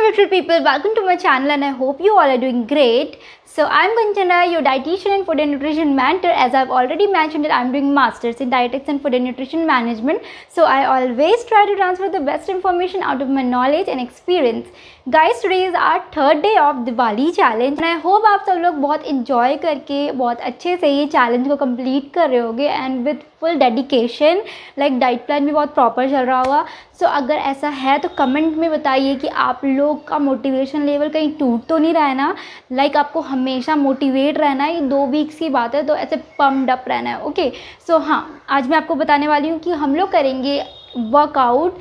beautiful people, welcome to my channel and I hope you all are doing great. So I'm Kanchana, your dietitian and food and nutrition mentor. As I've already mentioned that I'm doing masters in dietetics and food and nutrition management. So I always try to transfer the best information out of my knowledge and experience. Guys, today is our third day of Diwali challenge and I hope आप सब लोग बहुत enjoy करके बहुत अच्छे से ये challenge को complete कर रहे होगे and with full dedication, like diet plan भी बहुत proper चल रहा होगा. So अगर ऐसा है तो कमेंट में बताइए कि आप लोग का मोटिवेशन लेवल कहीं टूट तो नहीं रहा है ना. लाइक आपको हमेशा मोटिवेट रहना है. ये 2 वीक्स की बात है तो ऐसे पम्प्ड अप रहना है. ओके, सो हाँ, आज मैं आपको बताने वाली हूँ कि हम लोग करेंगे workout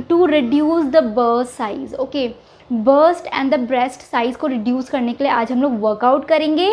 to reduce the burst size. Okay, burst and the breast size को रिड्यूस करने के लिए आज हम लोग वर्कआउट करेंगे.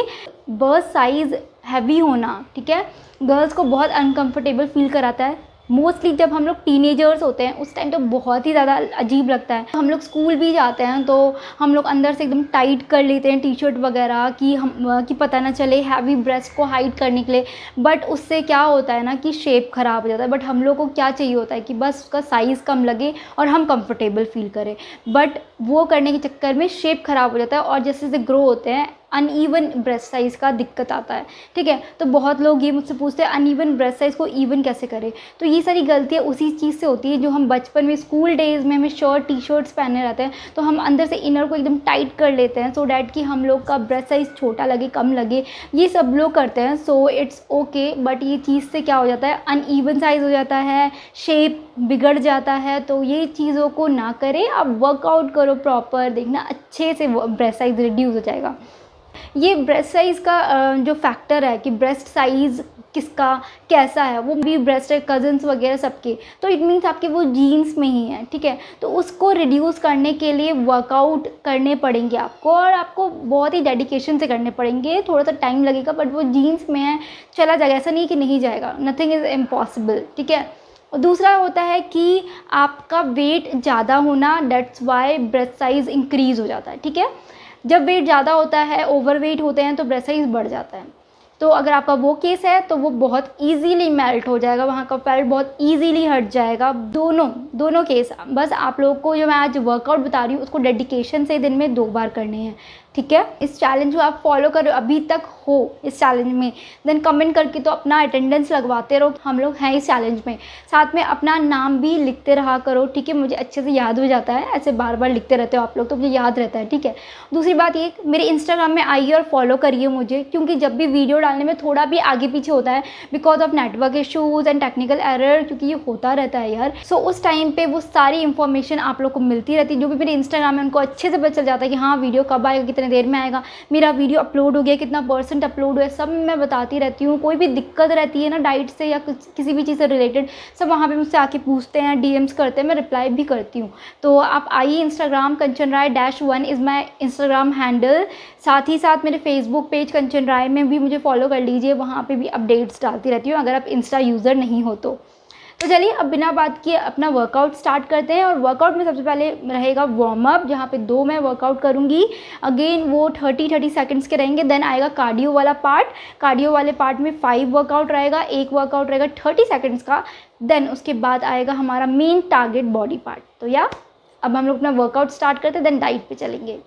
बर्स्ट साइज़ हैवी होना, ठीक है, गर्ल्स को बहुत अनकंफर्टेबल फील कराता है. मोस्टली जब हम लोग टीनेजर्स होते हैं उस टाइम तो बहुत ही ज़्यादा अजीब लगता है. हम लोग स्कूल भी जाते हैं तो हम लोग अंदर से एकदम टाइट कर लेते हैं टी शर्ट वगैरह कि पता ना चले हैवी ब्रेस्ट को हाइड करने के लिए. बट उससे क्या होता है ना कि शेप ख़राब हो जाता है. बट हम लोग को क्या चाहिए होता है कि बस उसका साइज़ कम लगे और हम कंफर्टेबल फील करें. बट वो करने के चक्कर में शेप ख़राब हो जाता है और जैसे जैसे ग्रो होते हैं अनइवन ब्रेस्ट साइज़ का दिक्कत आता है. ठीक है, तो बहुत लोग ये मुझसे पूछते हैं अनइवन ब्रेस्ट साइज़ को इवन कैसे करें. तो ये सारी गलतियाँ उसी चीज़ से होती है जो हम बचपन में स्कूल डेज़ में हमें शर्ट टी शर्ट्स पहने रहते हैं तो हम अंदर से इनर को एकदम टाइट कर लेते हैं सो डैट कि हम लोग का ब्रेस्ट साइज़ छोटा लगे, कम लगे. ये सब लोग करते हैं, सो इट्स ओके. बट ये चीज़ से क्या हो जाता है, अनइवन साइज़ हो जाता है, शेप बिगड़ जाता है. तो ये चीज़ों को ना करें, आप वर्कआउट करो प्रॉपर, देखना अच्छे से ब्रेस्ट साइज़ रिड्यूस हो जाएगा. ये ब्रेस्ट साइज़ का जो फैक्टर है कि ब्रेस्ट साइज़ किसका कैसा है, वो भी ब्रेस्ट है कज़न्स वगैरह सबके, तो इट मीन्स आपके वो जीन्स में ही है. ठीक है, तो उसको रिड्यूस करने के लिए वर्कआउट करने पड़ेंगे आपको और आपको बहुत ही डेडिकेशन से करने पड़ेंगे. थोड़ा सा टाइम लगेगा बट वो जीन्स में है, चला जाएगा. ऐसा नहीं कि नहीं जाएगा, नथिंग इज़ इम्पॉसिबल. ठीक है, और दूसरा होता है कि आपका वेट ज़्यादा होना, that's why breast size increase हो जाता है. ठीक है, जब वेट ज़्यादा होता है, ओवरवेट होते हैं तो ब्रेस्ट साइज़ बढ़ जाता है. तो अगर आपका वो केस है तो वो बहुत इजीली मेल्ट हो जाएगा, वहाँ का फैट बहुत इजीली हट जाएगा. दोनों केस. बस आप लोगों को जो मैं आज वर्कआउट बता रही हूँ उसको डेडिकेशन से दिन में 2 बार करने हैं. ठीक है, इस चैलेंज को आप फॉलो करो, अभी तक हो इस चैलेंज में, देन कमेंट करके तो अपना अटेंडेंस लगवाते रहो. हम लोग हैं इस चैलेंज में, साथ में अपना नाम भी लिखते रहा करो. ठीक है, मुझे अच्छे से याद हो जाता है, ऐसे बार बार लिखते रहते हो आप लोग तो मुझे याद रहता है. ठीक है, दूसरी बात ये, मेरे इंस्टाग्राम में आइए और फॉलो करिए मुझे, क्योंकि जब भी वीडियो डालने में थोड़ा भी आगे पीछे होता है because of network issues and technical error, क्योंकि ये होता रहता है यार. सो उस टाइम पे वो सारी इंफॉर्मेशन आप लोग को मिलती रहती है. जो भी मेरे इंस्टाग्राम में उनको अच्छे से पता चल जाता है कि हाँ वीडियो कब आएगा, कितने देर में आएगा, मेरा वीडियो अपलोड हो गया, कितना % अपलोड हुआ है, सब मैं बताती रहती हूँ. कोई भी दिक्कत रहती है ना डाइट से या किसी भी चीज़ से रिलेटेड, सब वहाँ पे मुझसे आके पूछते हैं, DMs करते हैं, मैं रिप्लाई भी करती हूँ. तो आप आइए, Instagram Kanchan Rai -1 is my Instagram handle. साथ ही साथ मेरे फेसबुक पेज कंचन राय में भी मुझे फॉलो कर लीजिए, वहाँ पे भी अपडेट्स डालती रहती हूँ अगर आप इंस्टा यूज़र नहीं हो तो. चलिए अब बिना बात किए अपना वर्कआउट स्टार्ट करते हैं. और वर्कआउट में सबसे पहले रहेगा वार्म अप, जहाँ पे 2 मैं वर्कआउट करूँगी. अगेन वो 30 सेकंड्स के रहेंगे. देन आएगा कार्डियो वाला पार्ट. कार्डियो वाले पार्ट में 5 वर्कआउट रहेगा, 1 वर्कआउट रहेगा 30 सेकंड्स का. देन उसके बाद आएगा हमारा मेन टारगेट बॉडी पार्ट. तो या अब हम लोग अपना वर्कआउट स्टार्ट करते हैं, देन डाइट पे चलेंगे.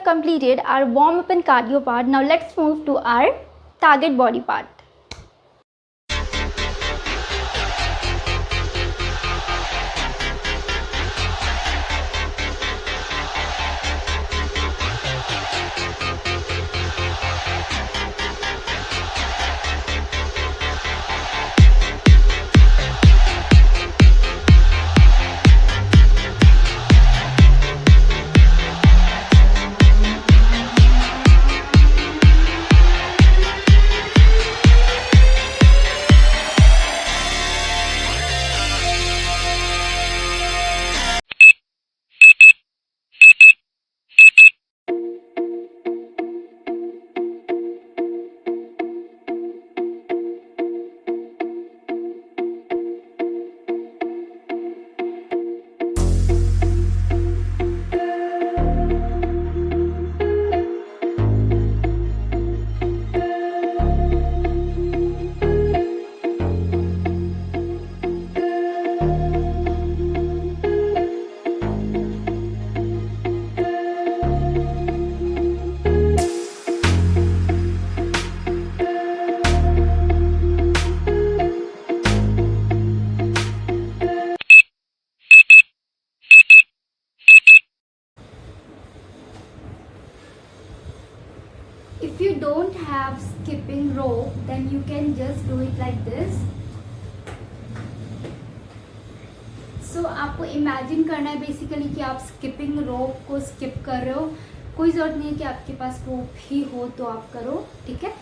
completed our warm up and cardio part. Now let's move to our target body part. If you don't have skipping rope, then you can just do it like this. So आपको imagine करना है basically कि आप skipping rope को skip कर रहे हो. कोई ज़रूरत नहीं है कि आपके पास रोप ही हो तो आप करो, ठीक है.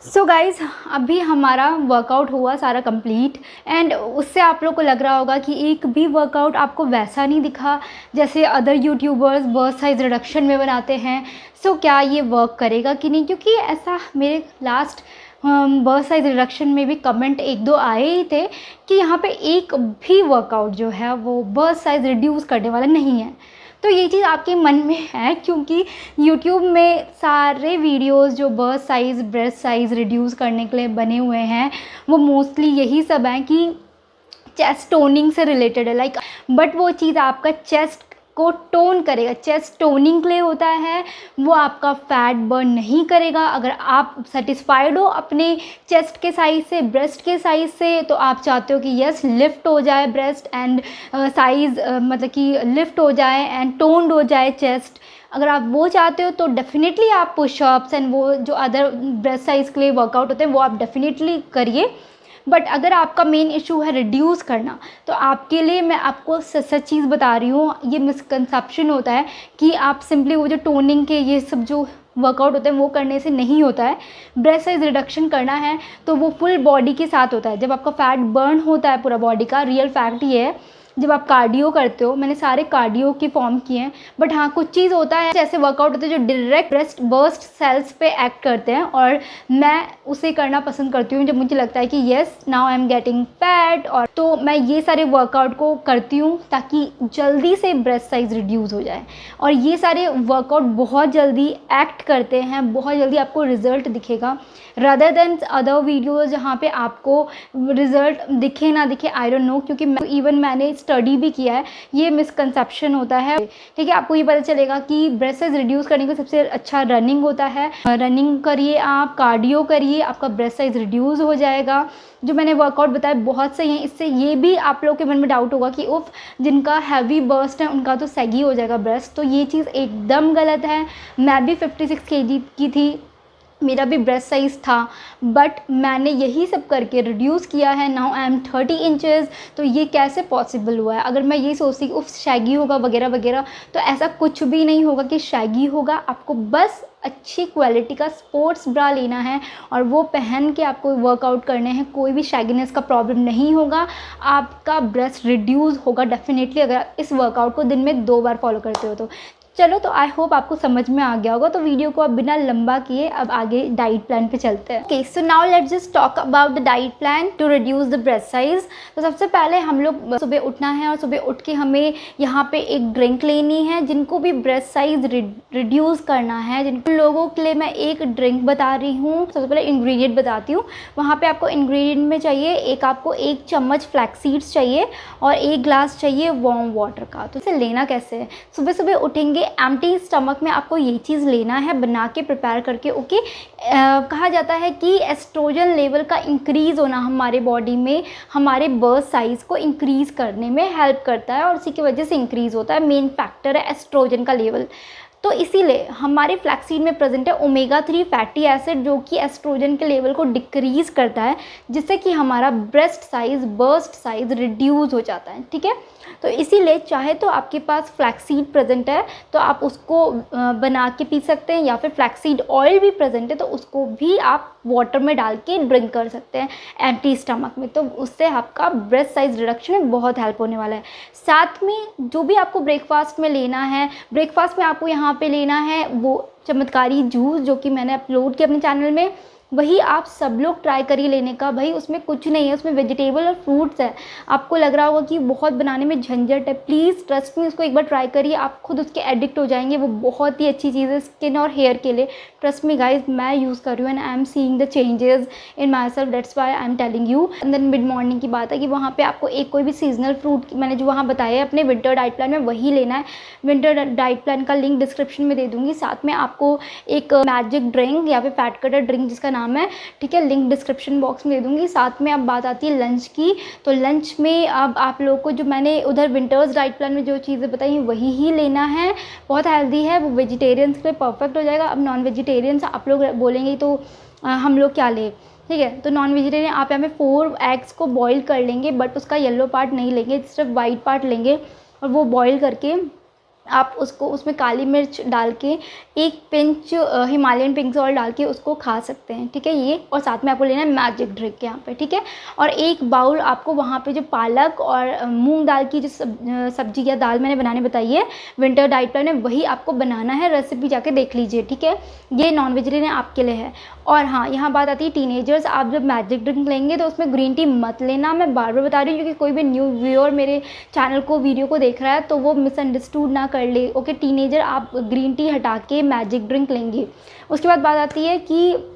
सो गाइज़, अभी हमारा वर्कआउट हुआ सारा कंप्लीट एंड उससे आप लोग को लग रहा होगा कि एक भी वर्कआउट आपको वैसा नहीं दिखा जैसे other YouTubers burst size reduction में बनाते हैं. सो क्या ये वर्क करेगा कि नहीं, क्योंकि ऐसा मेरे लास्ट बर्स्ट साइज़ रिडक्शन में भी कमेंट एक दो आए ही थे कि यहाँ पे एक भी वर्कआउट जो है वो बर्स्ट साइज़ रिड्यूस करने वाला नहीं है. तो ये चीज़ आपके मन में है क्योंकि YouTube में सारे वीडियोस जो burst size breast size reduce करने के लिए बने हुए हैं वो मोस्टली यही सब हैं कि चेस्ट टोनिंग से रिलेटेड है. लाइक बट वो चीज़ आपका चेस्ट को टोन करेगा. चेस्ट टोनिंग के लिए होता है, वो आपका फैट बर्न नहीं करेगा. अगर आप सेटिस्फाइड हो अपने चेस्ट के साइज़ से, ब्रेस्ट के साइज़ से, तो आप चाहते हो कि यस लिफ्ट हो जाए ब्रेस्ट एंड साइज़, मतलब कि लिफ्ट हो जाए एंड टोन्ड हो जाए चेस्ट. अगर आप वो चाहते हो तो डेफिनेटली आप पुशअप्स एंड वो जो अदर ब्रेस्ट साइज़ के लिए वर्कआउट होते हैं वो आप डेफिनेटली करिए. बट अगर आपका मेन इशू है रिड्यूस करना, तो आपके लिए मैं आपको सच चीज़ बता रही हूँ. ये मिसकंसेप्शन होता है कि आप सिंपली वो जो टोनिंग के ये सब जो वर्कआउट होते हैं वो करने से नहीं होता है। ब्रेस्ट साइज रिडक्शन करना है तो वो फुल बॉडी के साथ होता है। जब आपका फैट बर्न होता है पूरा बॉडी का, रियल फैक्ट ये है, जब आप कार्डियो करते हो, मैंने सारे कार्डियो की फॉर्म किए हैं, बट हाँ कुछ चीज़ होता है जैसे वर्कआउट होते हैं जो डायरेक्ट ब्रेस्ट बर्स्ट सेल्स पे एक्ट करते हैं, और मैं उसे करना पसंद करती हूँ जब मुझे लगता है कि yes now I am getting fat, और तो मैं ये सारे वर्कआउट को करती हूँ ताकि जल्दी से ब्रेस्ट साइज रिड्यूस हो जाए। और ये सारे वर्कआउट बहुत जल्दी एक्ट करते हैं, बहुत जल्दी आपको रिजल्ट दिखेगा, रादर देन अदर वीडियोज़ जहाँ पे आपको रिजल्ट दिखे ना दिखे, आई डोंट नो, क्योंकि मैंने स्टडी भी किया है, ये मिसकंसेप्शन होता है। ठीक है, आपको ये पता चलेगा कि ब्रेस्ट साइज रिड्यूस करने का सबसे अच्छा रनिंग होता है। रनिंग करिए, आप कार्डियो करिए, आपका ब्रेस्ट साइज रिड्यूस हो जाएगा। जो मैंने वर्कआउट बताया बहुत सही है। इससे ये भी आप लोगों के मन में डाउट होगा कि उफ जिनका हैवी बर्स्ट है उनका तो सैगी हो जाएगा ब्रेस्ट, तो ये चीज़ एकदम गलत है। मैं भी 56 kg की थी, मेरा भी ब्रेस्ट साइज़ था, बट मैंने यही सब करके रिड्यूस किया है। Now I am 30 inches. तो ये कैसे पॉसिबल हुआ है? अगर मैं ये सोचती उफ शैगी होगा वगैरह वगैरह, तो ऐसा कुछ भी नहीं होगा कि शैगी होगा। आपको बस अच्छी क्वालिटी का स्पोर्ट्स ब्रा लेना है और वो पहन के आपको वर्कआउट करने हैं। कोई भी शैगीनेस का प्रॉब्लम नहीं होगा, आपका ब्रेस्ट रिड्यूस होगा डेफिनेटली अगर आप इस वर्कआउट को दिन में 2 बार फॉलो करते हो तो। चलो, तो आई होप आपको समझ में आ गया होगा। तो वीडियो को अब बिना लंबा किए अब आगे डाइट प्लान पे चलते हैं। Okay, so now let's just talk about the diet plan to reduce the breast size. तो सबसे पहले हम लोग सुबह उठना है और सुबह उठ के हमें यहाँ पे एक ड्रिंक लेनी है। जिनको भी ब्रेस्ट साइज रिड्यूस करना है, जिन लोगों के लिए मैं एक ड्रिंक बता रही हूँ। सबसे पहले इंग्रेडिएंट बताती हूँ। वहाँ पर आपको इंग्रेडिएंट में चाहिए आपको 1 चम्मच फ्लैक्स सीड्स चाहिए और 1 ग्लास चाहिए वार्म वाटर का। तो इसे लेना कैसे है? सुबह सुबह उठेंगे, एम्प्टी स्टमक में आपको ये चीज़ लेना है बना के प्रिपेयर करके। ओके, कहा जाता है कि एस्ट्रोजन लेवल का इंक्रीज़ होना हमारे बॉडी में हमारे बर्स्ट साइज़ को इंक्रीज़ करने में हेल्प करता है, और उसी की वजह से इंक्रीज़ होता है। मेन फैक्टर है एस्ट्रोजन का लेवल। तो इसीलिए हमारे फ्लैक्सीड में प्रेजेंट है ओमेगा 3 फैटी एसिड, जो कि एस्ट्रोजन के लेवल को डिक्रीज़ करता है, जिससे कि हमारा breast size burst size reduce हो जाता है। ठीक है, तो इसीलिए चाहे तो आपके पास फ्लैक्सीड प्रेजेंट है तो आप उसको बना के पी सकते हैं, या फिर फ्लैक्सीड ऑयल भी प्रेजेंट है तो उसको भी आप वाटर में डाल के ड्रिंक कर सकते हैं एम्प्टी स्टमक में। तो उससे आपका ब्रेस्ट साइज रिडक्शन में बहुत हेल्प होने वाला है। साथ में जो भी आपको ब्रेकफास्ट में लेना है, ब्रेकफास्ट में आपको यहाँ पे लेना है वो चमत्कारी जूस, जो कि मैंने अपलोड किया अपने चैनल में, वही आप सब लोग ट्राई करिए लेने का। भाई उसमें कुछ नहीं है, उसमें वेजिटेबल और फ्रूट्स है। आपको लग रहा होगा कि बहुत बनाने में झंझट है, प्लीज़ ट्रस्ट मी, उसको एक बार ट्राई करिए, आप खुद उसके एडिक्ट हो जाएंगे। वो बहुत ही अच्छी चीज़ है स्किन और हेयर के लिए। ट्रस्ट मी गाइज, मैं यूज़ कर रही हूँ and I am seeing the changes in myself, that's why I am telling you. And then mid morning की बात है कि वहाँ पर आपको एक कोई भी सीजनल फ्रूट मैंने जो वहाँ बताया है अपने विंटर डाइट प्लान में वही लेना है। विंटर डाइट प्लान का लिंक डिस्क्रिप्शन में दे दूँगी। साथ में आपको एक मैजिक ड्रिंक या फिर फैट कटर ड्रिंक जिसका नाम है, ठीक है, लिंक डिस्क्रिप्शन बॉक्स में दे दूँगी। साथ में अब बात आती है लंच की। तो लंच में अब आप लोगों को जो मैंने उधर विंटर्स डाइट प्लान में जो चीज़ें बताई वही ही लेना है। बहुत हेल्दी है, वो वेजिटेरियंस के लिए परफेक्ट हो जाएगा। अब नॉन वेजिटेरियंस आप लोग बोलेंगे तो हम लोग क्या लें? ठीक है, तो नॉन वेजिटेरियन आप यहाँ पे 4 एग्स को बॉईल कर लेंगे, बट उसका येलो पार्ट नहीं लेंगे, सिर्फ वाइट पार्ट लेंगे और वो बॉईल करके आप उसको उसमें काली मिर्च डाल के 1 पिंच हिमालयन पिंक सॉल्ट डाल के उसको खा सकते हैं। ठीक है, ये, और साथ में आपको लेना है मैजिक ड्रिंक यहाँ पे। ठीक है, और 1 बाउल आपको वहाँ पे जो पालक और मूंग दाल की जो सब्जी या दाल मैंने बनाने बताई है विंटर डाइट प्लान में, वही आपको बनाना है। रेसिपी जाके देख लीजिए। ठीक है, ये नॉन वेजिटेरियन आपके लिए है। और हाँ, यहाँ बात आती है टीनेजर्स, आप जब मैजिक ड्रिंक लेंगे तो उसमें ग्रीन टी मत लेना। मैं बार बार बता रही हूँ क्योंकि कोई भी न्यू व्यूअर मेरे चैनल को वीडियो को देख रहा है तो वो मिसअंडरस्टूड ना कर ले। ओके, टीनेजर आप ग्रीन टी हटा के मैजिक ड्रिंक लेंगे। उसके बाद बात आती है कि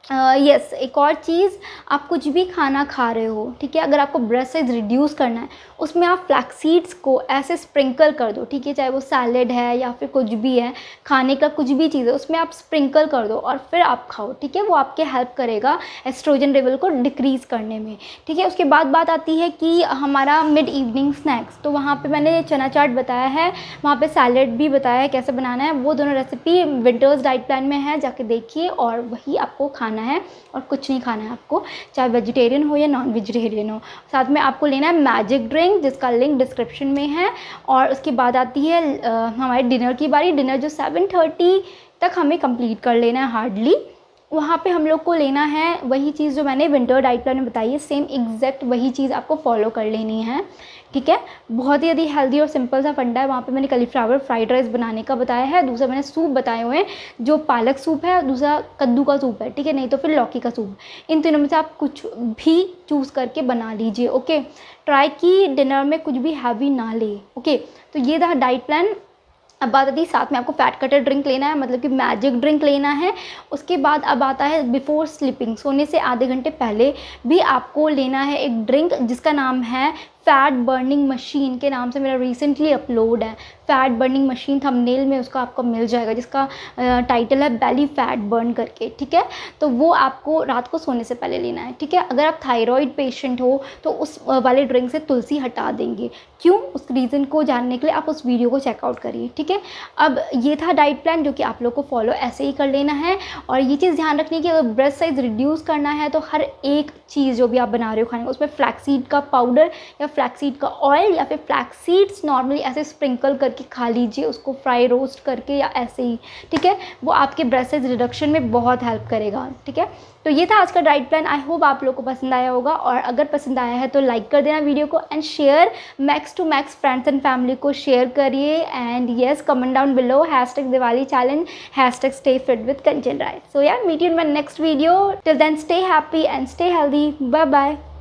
यस, एक और चीज़, आप कुछ भी खाना खा रहे हो, ठीक है, अगर आपको ब्रेस्ट साइज रिड्यूस करना है उसमें आप फ्लैक्स सीड्स को ऐसे स्प्रिंकल कर दो। ठीक है, चाहे वो सैलेड है या फिर कुछ भी है, खाने का कुछ भी चीज़ है उसमें आप स्प्रिंकल कर दो और फिर आप खाओ। ठीक है, वो आपके हेल्प करेगा एस्ट्रोजन लेवल को डिक्रीज़ करने में। ठीक है, उसके बाद बात आती है कि हमारा मिड इवनिंग स्नैक्स। तो वहाँ पे मैंने चना चाट बताया है, वहाँ पे सैलेड भी बताया है कैसे बनाना है। वो दोनों रेसिपी विंटर्स डाइट प्लान में है, जाके देखिए और वही आपको खाना है और कुछ नहीं खाना है आपको, चाहे वेजिटेरियन हो या नॉन वेजिटेरियन हो। साथ में आपको लेना है मैजिक ड्रिंक जिसका लिंक डिस्क्रिप्शन में है। और उसके बाद आती है हमारे डिनर की बारी। डिनर जो 7:30 तक हमें कंप्लीट कर लेना है हार्डली। वहाँ पे हम लोग को लेना है वही चीज़ जो मैंने विंटर डाइट प्लान में बताई है, सेम एग्जैक्ट वही चीज़ आपको फॉलो कर लेनी है, ठीक है। बहुत ही यदि हेल्दी और सिंपल सा फंडा है। वहाँ पे मैंने कॉलीफ्लावर फ्राइड राइस बनाने का बताया है, दूसरा मैंने सूप बताए हुए हैं जो पालक सूप है, दूसरा कद्दू का सूप है, ठीक है, नहीं तो फिर लौकी का सूप। इन तीनों में से आप कुछ भी चूज़ करके बना लीजिए, ओके। ट्राई की डिनर में कुछ भी हैवी ना ले, ओके। तो ये था डाइट प्लान। अब बात आती है साथ में आपको फैट कटर ड्रिंक लेना है, मतलब कि मैजिक ड्रिंक लेना है। उसके बाद अब आता है बिफोर स्लीपिंग, सोने से आधे घंटे पहले भी आपको लेना है एक ड्रिंक जिसका नाम है फैट बर्निंग मशीन के नाम से मेरा रिसेंटली अपलोड है। फैट बर्निंग मशीन थंबनेल में उसका आपको मिल जाएगा, जिसका टाइटल है बेली फैट बर्न करके, ठीक है। तो वो आपको रात को सोने से पहले लेना है, ठीक है। अगर आप थायराइड पेशेंट हो तो उस वाले ड्रिंक से तुलसी हटा देंगे। क्यों, उस रीज़न को जानने के लिए आप उस वीडियो को चेकआउट करिए, ठीक है। अब ये था डाइट प्लान जो कि आप लोग को फॉलो ऐसे ही कर लेना है। और ये चीज़ ध्यान रखनी है कि अगर ब्रेस्ट साइज रिड्यूस करना है तो हर एक चीज़ जो भी आप बना रहे हो खाने को, उसमें फ्लैक्सीड का पाउडर या फ्लैक्सीड का ऑयल या फिर फ्लैक्सीड्स नॉर्मली ऐसे स्प्रिंकल करके खा लीजिए, उसको फ्राई रोस्ट करके या ऐसे ही, ठीक है। वो आपके ब्रेस्ट साइज रिडक्शन में बहुत हेल्प करेगा, ठीक है। तो ये था आज का डाइट प्लान। आई होप आप लोग को पसंद आया होगा, और अगर पसंद आया है तो लाइक कर देना वीडियो को and share max to max friends and family को शेयर करिए। And yes, comment down below #Diwali challenge #stay fit with Kanchan Rai. So yeah, meet you in my next video. Till then, stay happy and stay healthy. Bye bye.